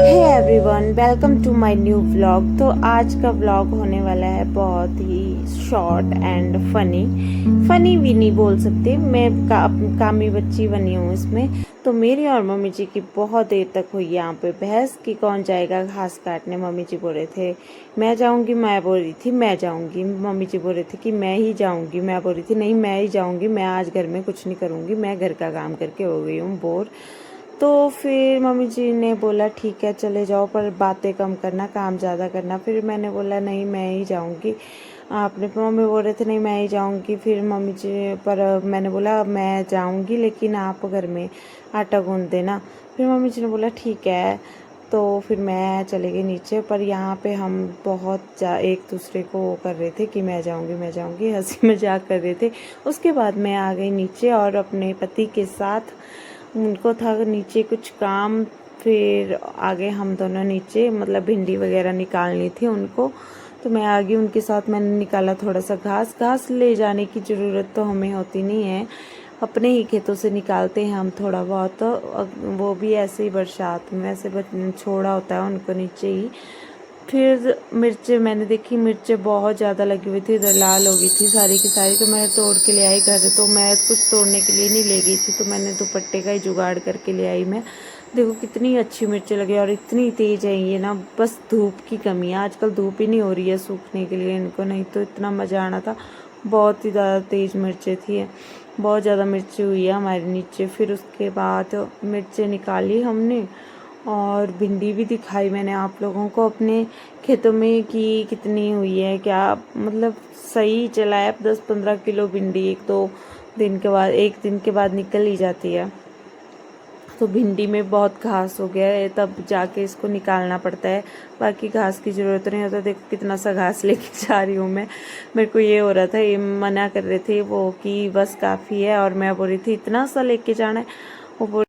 Hey everyone, welcome to my new vlog. तो आज का व्लॉग होने वाला है बहुत ही शॉर्ट एंड फनी। फनी भी नहीं बोल सकते, मैं कामी बच्ची बनी हूँ इसमें। तो मेरी और मम्मी जी की बहुत देर तक हुई यहाँ पे बहस कि कौन जाएगा घास काटने। मम्मी जी बोल रहे थे मैं जाऊँगी, मैं बोल रही थी मैं जाऊँगी। मम्मी जी बोल रहे थे कि मैं ही जाऊँगी, मैं बोल रही थी नहीं मैं ही जाऊँगी, मैं आज घर में कुछ नहीं करूँगी, मैं घर का काम करके हो गई हूँ बोर। तो फिर मम्मी जी ने बोला ठीक है चले जाओ, पर बातें कम करना, काम ज़्यादा करना। फिर मैंने बोला नहीं मैं ही जाऊंगी। आपने मम्मी बोल रहे थे नहीं मैं ही जाऊंगी। फिर मम्मी जी पर मैंने बोला मैं जाऊंगी लेकिन आप घर में आटा गूंद देना। फिर मम्मी जी ने बोला ठीक है। तो फिर मैं चले गई नीचे, पर यहाँ पे हम बहुत एक दूसरे को वो कर रहे थे कि मैं जाऊंगी, हंसी मजाक कर रहे थे। उसके बाद मैं आ गई नीचे और अपने पति के साथ, उनको था नीचे कुछ काम। फिर आगे हम दोनों नीचे, मतलब भिंडी वगैरह निकालनी थी उनको, तो मैं आ गई उनके साथ। मैंने निकाला थोड़ा सा घास। घास ले जाने की ज़रूरत तो हमें होती नहीं है, अपने ही खेतों से निकालते हैं हम थोड़ा बहुत, तो वो भी ऐसे ही बरसात में ऐसे छोड़ा होता है उनको नीचे ही। फिर मिर्चें मैंने देखी, मिर्चें बहुत ज़्यादा लगी हुई थी, इधर लाल हो गई थी सारी की सारी। तो मैं तोड़ के ले आई घर। तो मैं कुछ तोड़ने के लिए नहीं ले गई थी, तो मैंने दुपट्टे का ही जुगाड़ करके ले आई। मैं देखो कितनी अच्छी मिर्चें लगी और इतनी तेज़ है ये ना, बस धूप की कमी है। आजकल धूप ही नहीं हो रही है सूखने के लिए इनको, नहीं तो इतना मज़ा आना था। बहुत ही ज़्यादा तेज़ मिर्चें थी, बहुत ज़्यादा मिर्ची हुई है हमारे नीचे। फिर उसके बाद मिर्चें निकाली हमने और भिंडी भी दिखाई मैंने आप लोगों को अपने खेतों में कि कितनी हुई है, क्या मतलब सही चला है। 10-15 किलो भिंडी एक दिन के बाद निकल ही जाती है। तो भिंडी में बहुत घास हो गया है, तब जाके इसको निकालना पड़ता है, बाकी घास की ज़रूरत नहीं होता। देखो कितना सा घास लेके जा रही हूँ मैं। मेरे को ये हो रहा था, ये मना कर रहे थे वो कि बस काफ़ी है, और मैं बोल रही थी इतना सा लेके जाना है। वो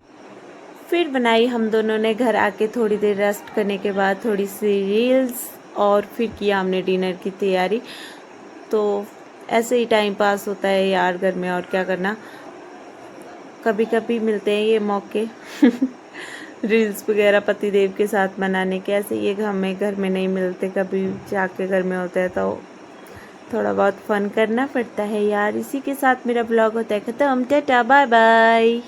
फिर बनाई हम दोनों ने घर आके, थोड़ी देर रेस्ट करने के बाद थोड़ी सी रील्स, और फिर किया हमने डिनर की तैयारी। तो ऐसे ही टाइम पास होता है यार घर में, और क्या करना। कभी कभी मिलते हैं ये मौके रील्स वगैरह पति देव के साथ बनाने के, ऐसे ये हमें घर में नहीं मिलते, कभी जाके घर में होता है तो थोड़ा बहुत फन करना पड़ता है यार। इसी के साथ मेरा ब्लॉग होता है ख़त्म। Tata bye bye.